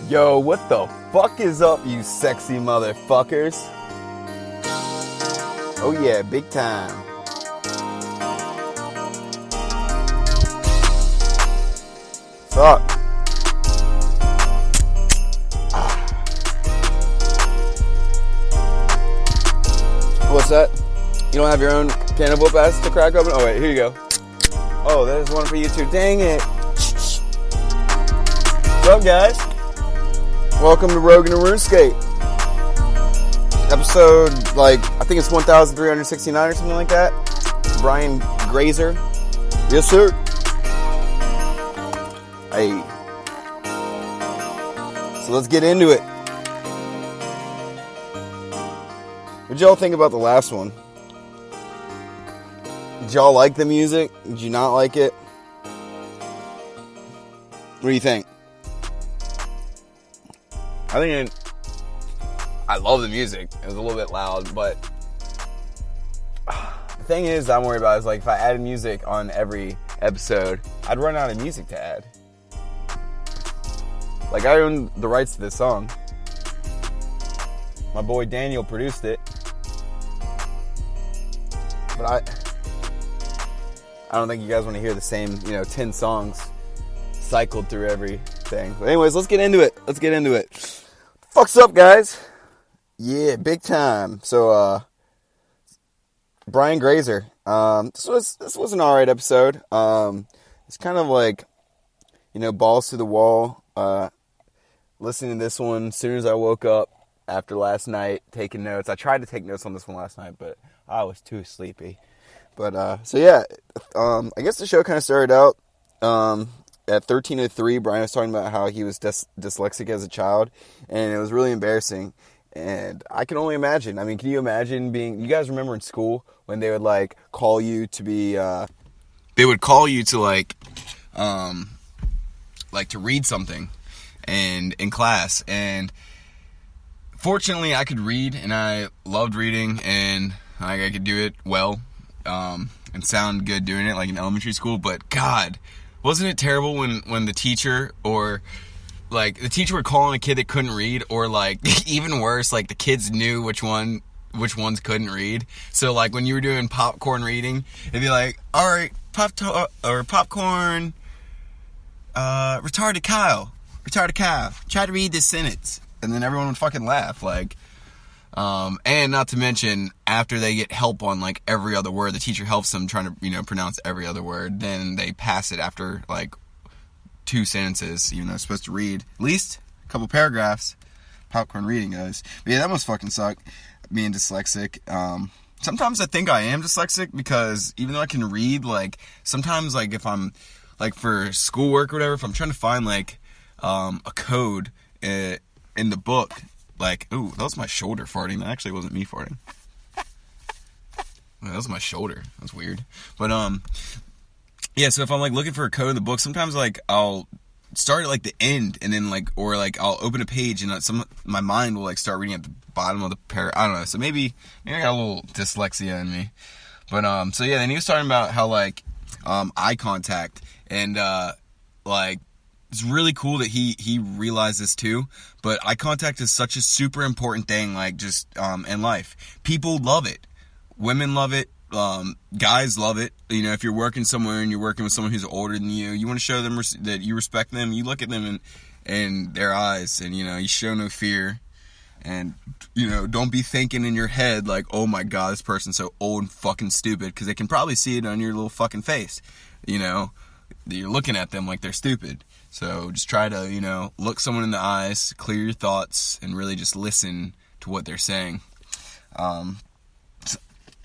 Yo, what the fuck is up, you sexy motherfuckers? Oh yeah, big time. What's up? What's that? You don't have your own can of whoop ass to crack open? Oh wait, here you go. Oh, there's one for you too. Dang it. What's up, guys? Welcome to Rogan and RuneScape. Episode, I think it's 1369 or something like that. Brian Grazer. Yes, sir. Hey. So let's get into it. What'd y'all think about the last one? Did y'all like the music? Did you not like it? What do you think? I love the music. It was a little bit loud, but the thing is I'm worried about is if I added music on every episode, I'd run out of music to add. I own the rights to this song. My boy Daniel produced it. But I don't think you guys want to hear the same, 10 songs cycled through everything. But anyways, let's get into it. Fuck's up, guys? Yeah, big time. So, Brian Grazer. This was an alright episode. It's kind of balls to the wall. Listening to this one as soon as I woke up after last night, taking notes. I tried to take notes on this one last night, but I was too sleepy. But, I guess the show kind of started out, at 13:03, Brian was talking about how he was dyslexic as a child, and it was really embarrassing. And I can only imagine. I mean, can you imagine you guys remember in school when they would, call you to be, they would call you to, to read something and in class. And fortunately, I could read, and I loved reading, and I could do it well, and sound good doing it, in elementary school. But, God, wasn't it terrible when the teacher or, the teacher would call on a kid that couldn't read, or, even worse, the kids knew which ones couldn't read. So, when you were doing popcorn reading, it'd be all right, popcorn, retarded Kyle, try to read this sentence. And then everyone would fucking laugh, and not to mention, after they get help on, every other word, the teacher helps them trying to, pronounce every other word, then they pass it after, 2 sentences, even though they're supposed to read at least a couple paragraphs. Popcorn reading, guys. But yeah, that must fucking suck, being dyslexic. Sometimes I think I am dyslexic, because even though I can read, sometimes, if I'm, for schoolwork or whatever, if I'm trying to find, a code in the book, ooh, that was my shoulder farting. That actually wasn't me farting. That was my shoulder. That's weird. But, yeah, so if I'm, looking for a code in the book, sometimes, I'll start at, the end, and then, I'll open a page, and my mind will, start reading at the bottom of the paragraph. I don't know. So maybe I got a little dyslexia in me. But, so yeah, then he was talking about how, eye contact, and, it's really cool that he realized this too, but eye contact is such a super important thing, just, in life. People love it. Women love it. Guys love it. If you're working somewhere and you're working with someone who's older than you want to show them that you respect them. You look at them in their eyes, and, you show no fear. And, don't be thinking in your head, oh my God, this person's so old and fucking stupid, because they can probably see it on your little fucking face. You're looking at them like they're stupid. So just try to, look someone in the eyes, clear your thoughts, and really just listen to what they're saying.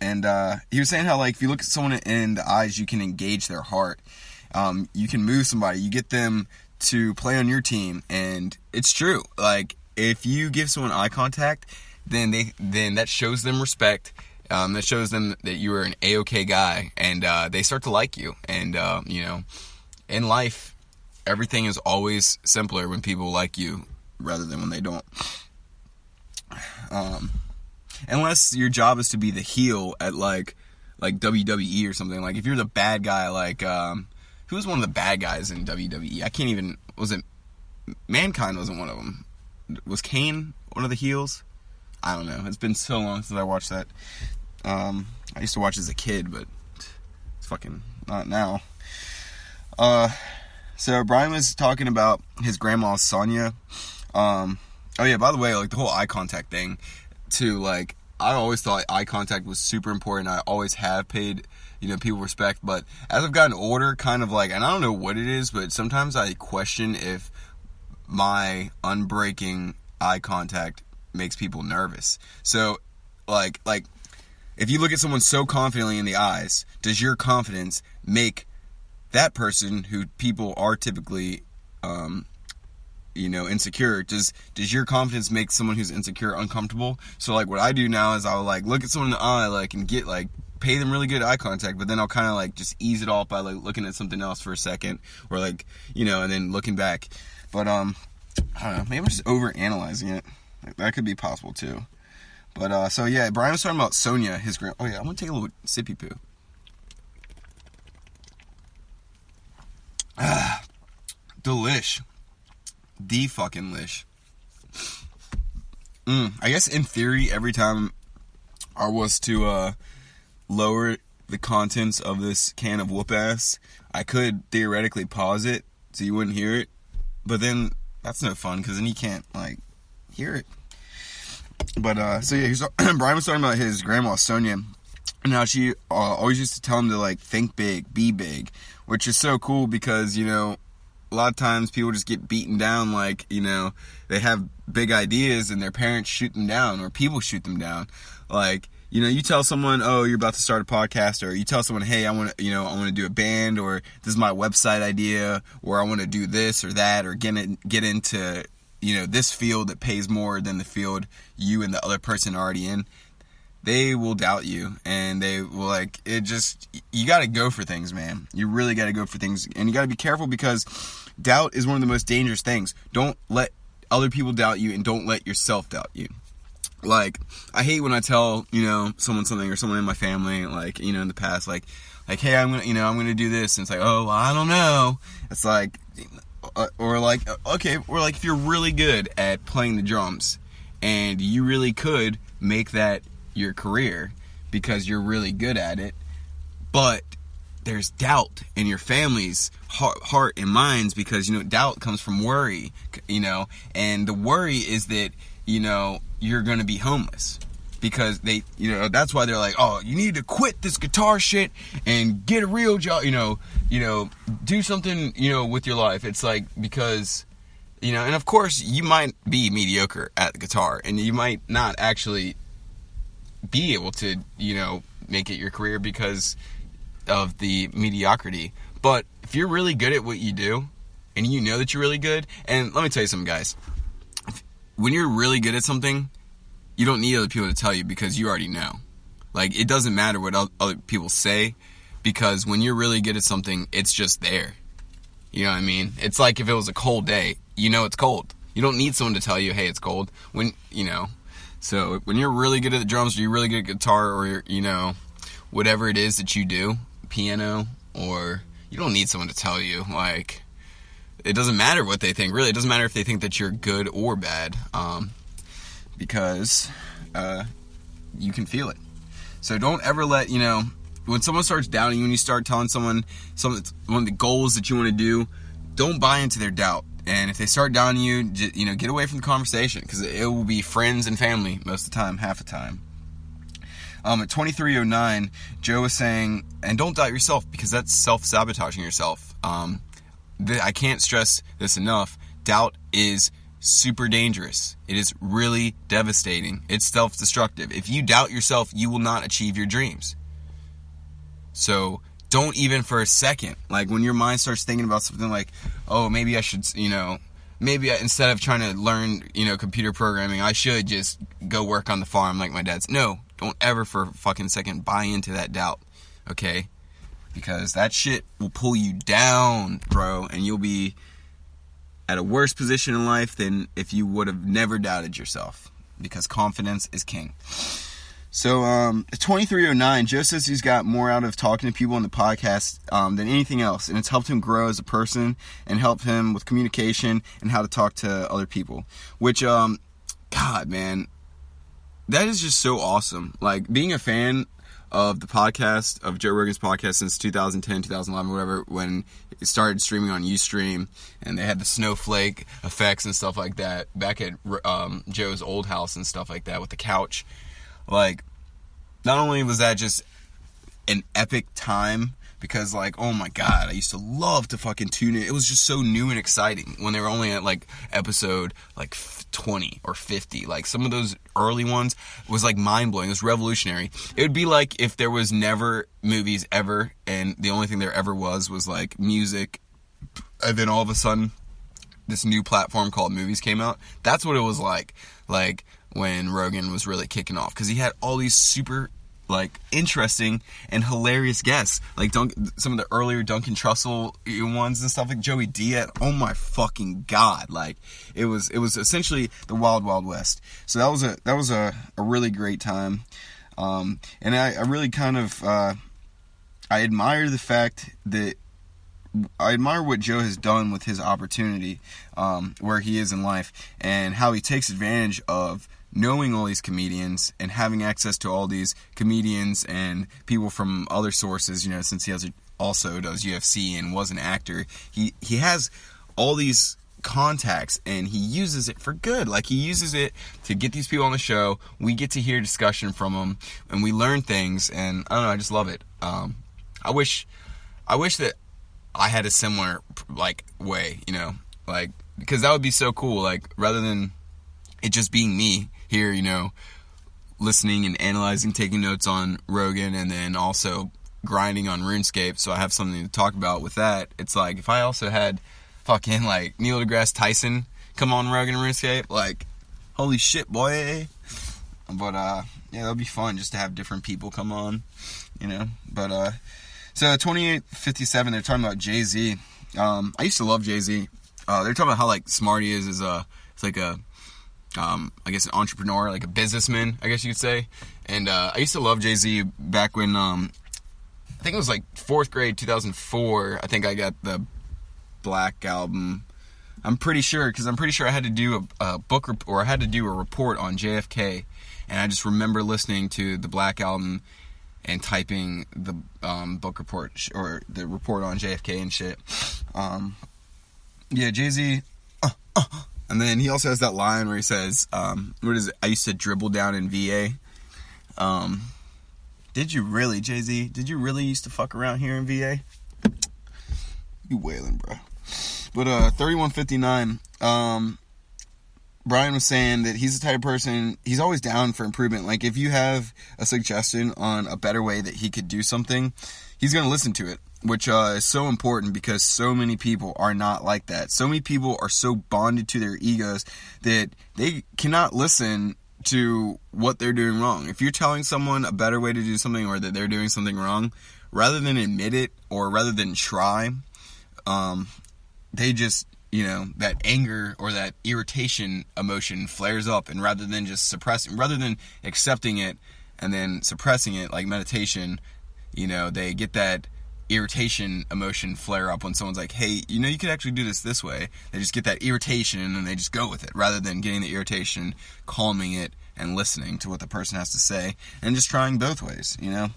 And he was saying how, if you look at someone in the eyes, you can engage their heart. You can move somebody. You get them to play on your team. And it's true. If you give someone eye contact, then that shows them respect. That shows them that you are an A-okay guy. And they start to like you. And, in life, everything is always simpler when people like you rather than when they don't. Unless your job is to be the heel at WWE or something. If you're the bad guy, who was one of the bad guys in WWE? I can't even, was it Mankind wasn't one of them. Was Cain one of the heels? I don't know. It's been so long since I watched that. I used to watch as a kid, but it's fucking not now. So Brian was talking about his grandma Sonia. Oh yeah, by the way, like the whole eye contact thing too, like I always thought eye contact was super important. I always have paid, people respect, but as I've gotten older, kind of like, and I don't know what it is, but sometimes I question if my unbreaking eye contact makes people nervous. So like if you look at someone so confidently in the eyes, does your confidence make that person who people are typically insecure, does your confidence make someone who's insecure uncomfortable? So like what I do now is I'll like look at someone in the eye, like, and get like pay them really good eye contact, but then I'll kind of like just ease it off by like looking at something else for a second, or like, and then looking back. But I don't know, maybe I'm just over analyzing it. Like, that could be possible too. But so yeah, Brian was talking about Sonia, his grand. Oh yeah, I'm gonna take a little sippy poo. Delish. The fucking lish. I guess in theory, every time I was to lower the contents of this can of whoop ass, I could theoretically pause it so you wouldn't hear it. But then that's no fun, because then you can't like hear it. But so yeah, Brian was talking about his grandma Sonia, and how she always used to tell him to like think big, be big, which is so cool because a lot of times people just get beaten down, like, they have big ideas and their parents shoot them down, or people shoot them down. Like, you tell someone, oh, you're about to start a podcast, or you tell someone, hey, I want to do a band, or this is my website idea, or I want to do this or that, or get into, this field that pays more than the field you and the other person are already in. They will doubt you, and they will like, you got to go for things, man. You really got to go for things, and you got to be careful, because doubt is one of the most dangerous things. Don't let other people doubt you, and don't let yourself doubt you. Like, I hate when I tell, someone something, or someone in my family, like, in the past, like, hey, I'm going to do this, and it's like, oh, well, I don't know. It's like, or like, okay, or like if you're really good at playing the drums, and you really could make that your career because you're really good at it, but there's doubt in your family's heart and minds, because doubt comes from worry, and the worry is that you're gonna be homeless, because they that's why they're like, oh, you need to quit this guitar shit and get a real job, do something with your life. It's like, because and of course you might be mediocre at the guitar, and you might not actually be able to, make it your career because of the mediocrity. But if you're really good at what you do, and that you're really good, and let me tell you something, guys. When you're really good at something, you don't need other people to tell you, because you already know. Like, it doesn't matter what other people say, because when you're really good at something, it's just there. You know what I mean? It's like if it was a cold day, it's cold. You don't need someone to tell you, hey, it's cold. So when you're really good at the drums, or you're really good at guitar, or whatever it is that you do, piano, or you don't need someone to tell you. Like, it doesn't matter what they think. Really, it doesn't matter if they think that you're good or bad, because you can feel it. So don't ever let when someone starts doubting you, and you start telling someone one of the goals that you want to do, don't buy into their doubt. And if they start doubting you, get away from the conversation, because it will be friends and family most of the time, half the time. At 23:09, Joe was saying, and don't doubt yourself, because that's self-sabotaging yourself. I can't stress this enough. Doubt is super dangerous. It is really devastating. It's self-destructive. If you doubt yourself, you will not achieve your dreams. So don't even for a second, like when your mind starts thinking about something like, oh, maybe I should, instead of trying to learn, computer programming, I should just go work on the farm like my dad's. No, don't ever for a fucking second buy into that doubt, okay? Because that shit will pull you down, bro, and you'll be at a worse position in life than if you would have never doubted yourself, because confidence is king. So, 2309, Joe says he's got more out of talking to people on the podcast than anything else, and it's helped him grow as a person and helped him with communication and how to talk to other people. Which, God, man, that is just so awesome. Like, being a fan of the podcast, of Joe Rogan's podcast since 2010, 2011, whatever, when it started streaming on Ustream, and they had the snowflake effects and stuff like that back at Joe's old house and stuff like that with the couch. Like, not only was that just an epic time, because, like, oh my god, I used to love to fucking tune in. It was just so new and exciting when they were only at, like, episode, like, 20 or 50. Like, some of those early ones was, like, mind-blowing. It was revolutionary. It would be like if there was never movies ever, and the only thing there ever was, like, music, and then all of a sudden, this new platform called movies came out. That's what it was like when Rogan was really kicking off, because he had all these super, like, interesting and hilarious guests, like some of the earlier Duncan Trussell ones and stuff, like Joey Diaz. Oh my fucking god! Like, it was essentially the Wild Wild West. So that was a really great time, and I really kind of I admire the fact that. I admire what Joe has done with his opportunity, where he is in life, and how he takes advantage of knowing all these comedians and having access to all these comedians and people from other sources, you know, since he also does UFC and was an actor. He has all these contacts, and he uses it for good. Like, he uses it to get these people on the show. We get to hear discussion from them, and we learn things, and I don't know, I just love it. I wish that I had a similar, like, way, you know, like, because that would be so cool. Like, rather than it just being me here, you know, listening and analyzing, taking notes on Rogan, and then also grinding on RuneScape, so I have something to talk about with that. It's like, if I also had fucking, like, Neil deGrasse Tyson come on Rogan and RuneScape, like, holy shit, boy. But, yeah, that'd be fun just to have different people come on, you know, but, so 2857, they're talking about Jay-Z. I used to love Jay-Z. They're talking about how, like, smart he is it's like a, I guess, an entrepreneur, like a businessman, I guess you could say. And I used to love Jay-Z back when, I think it was like 4th grade, 2004. I think I got the Black Album. I'm pretty sure I had to do a book or I had to do a report on JFK, and I just remember listening to the Black Album and typing the book report or the report on JFK and shit. Yeah, Jay-Z. And then he also has that line where he says, what is it? I used to dribble down in VA. Did you really, Jay-Z? Did you really used to fuck around here in VA? You wailing, bro. But 3159, Brian was saying that he's the type of person, he's always down for improvement. Like, if you have a suggestion on a better way that he could do something, he's going to listen to it, which is so important, because so many people are not like that. So many people are so bonded to their egos that they cannot listen to what they're doing wrong. If you're telling someone a better way to do something, or that they're doing something wrong, rather than admit it or rather than try, they just, you know, that anger or that irritation emotion flares up, and rather than accepting it and then suppressing it like meditation, you know, they get that irritation emotion flare up when someone's like, hey, you know, you could actually do this way. They just get that irritation and then they just go with it, rather than getting the irritation, calming it, and listening to what the person has to say, and just trying both ways, you know.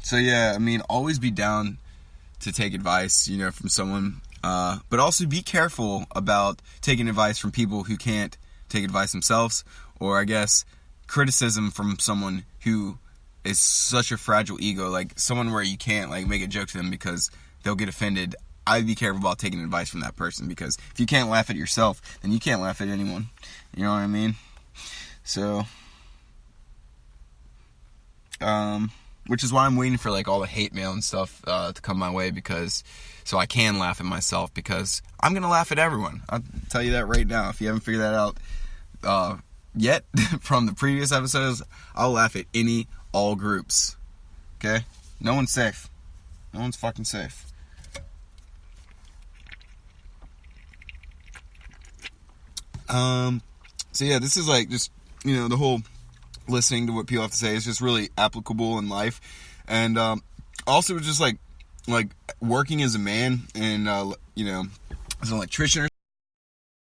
So yeah, I mean, always be down to take advice, you know, from someone. But also be careful about taking advice from people who can't take advice themselves, or I guess criticism from someone who is such a fragile ego, like someone where you can't, like, make a joke to them because they'll get offended. I'd be careful about taking advice from that person, because if you can't laugh at yourself, then you can't laugh at anyone. You know what I mean? So, which is why I'm waiting for, like, all the hate mail and stuff to come my way, because so I can laugh at myself, because I'm gonna laugh at everyone. I'll tell you that right now. If you haven't figured that out yet from the previous episodes, I'll laugh at all groups. Okay? No one's safe. No one's fucking safe. So yeah, this is like just, you know, the whole listening to what people have to say. It's just really applicable in life. And also just like working as a man and, you know, as an electrician or